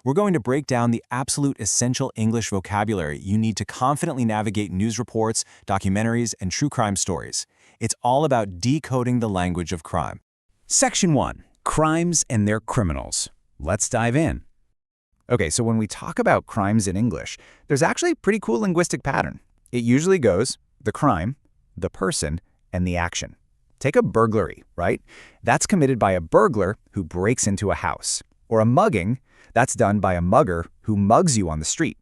We're going to break down the absolute essential English vocabulary you need to confidently navigate news reports, documentaries, and true crime stories. It's all about decoding the language of crime. Section 1. Crimes and their criminals. Let's dive in. Okay, so when we talk about crimes in English, there's actually a pretty cool linguistic pattern. It usually goes the crime, the person, and the action. Take a burglary, right? That's committed by a burglar who breaks into a house. Or a mugging, that's done by a mugger who mugs you on the street.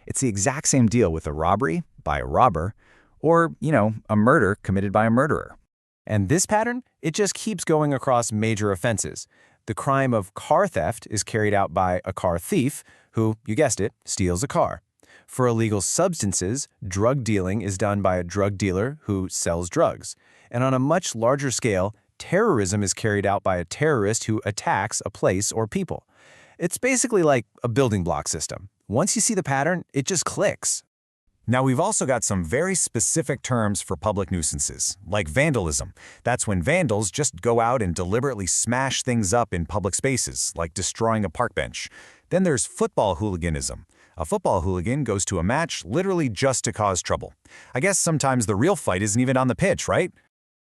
It's the exact same deal with a robbery by a robber, or, a murder committed by a murderer. And this pattern, it just keeps going across major offenses. The crime of car theft is carried out by a car thief who, you guessed it, steals a car. For illegal substances, drug dealing is done by a drug dealer who sells drugs. And on a much larger scale, terrorism is carried out by a terrorist who attacks a place or people. It's basically like a building block system. Once you see the pattern, it just clicks. Now, we've also got some very specific terms for public nuisances, like vandalism. That's when vandals just go out and deliberately smash things up in public spaces, like destroying a park bench. Then there's football hooliganism. A football hooligan goes to a match literally just to cause trouble. I guess sometimes the real fight isn't even on the pitch, right?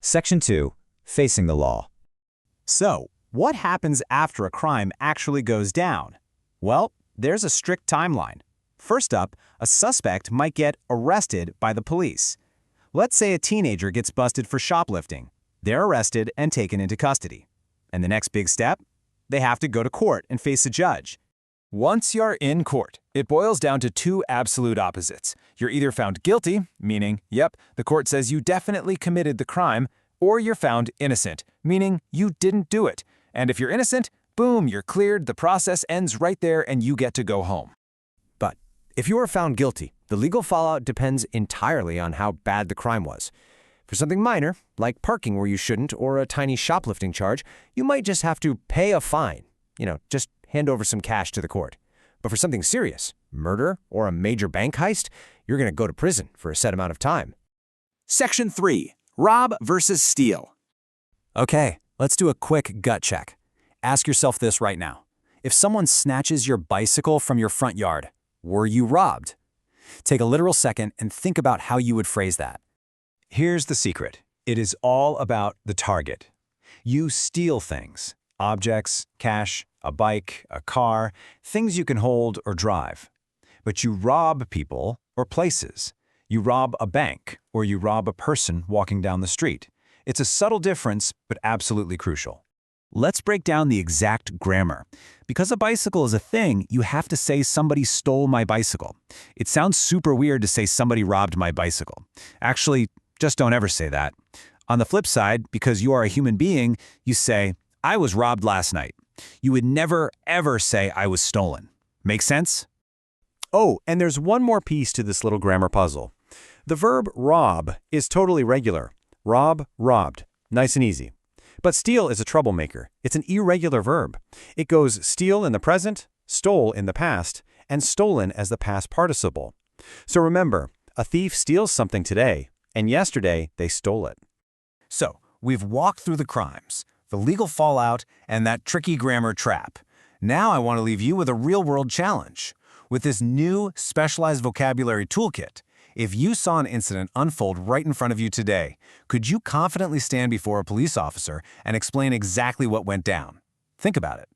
Section 2. Facing the law. So, what happens after a crime actually goes down? Well, there's a strict timeline. First up, a suspect might get arrested by the police. Let's say a teenager gets busted for shoplifting. They're arrested and taken into custody. And the next big step? They have to go to court and face a judge. Once you're in court, it boils down to two absolute opposites. You're either found guilty, meaning, yep, the court says you definitely committed the crime, or you're found innocent, meaning you didn't do it. And if you're innocent, boom, you're cleared, the process ends right there and you get to go home. But if you are found guilty, the legal fallout depends entirely on how bad the crime was. For something minor, like parking where you shouldn't or a tiny shoplifting charge, you might just have to pay a fine. Just hand over some cash to the court. But for something serious, murder or a major bank heist, you're going to go to prison for a set amount of time. Section 3. Rob versus steal. Okay, let's do a quick gut check. Ask yourself this right now. If someone snatches your bicycle from your front yard, were you robbed? Take a literal second and think about how you would phrase that. Here's the secret. It is all about the target. You steal things, objects, cash, a bike, a car, things you can hold or drive. But you rob people or places. You rob a bank or you rob a person walking down the street. It's a subtle difference, but absolutely crucial. Let's break down the exact grammar. Because a bicycle is a thing, you have to say somebody stole my bicycle. It sounds super weird to say somebody robbed my bicycle. Actually, just don't ever say that. On the flip side, because you are a human being, you say, I was robbed last night. You would never, ever say I was stolen. Make sense? Oh, and there's one more piece to this little grammar puzzle. The verb rob is totally regular. Rob, robbed. Nice and easy. But steal is a troublemaker. It's an irregular verb. It goes steal in the present, stole in the past, and stolen as the past participle. So remember, a thief steals something today, and yesterday they stole it. So, we've walked through the crimes, the legal fallout, and that tricky grammar trap. Now I want to leave you with a real-world challenge. With this new, specialized vocabulary toolkit, if you saw an incident unfold right in front of you today, could you confidently stand before a police officer and explain exactly what went down? Think about it.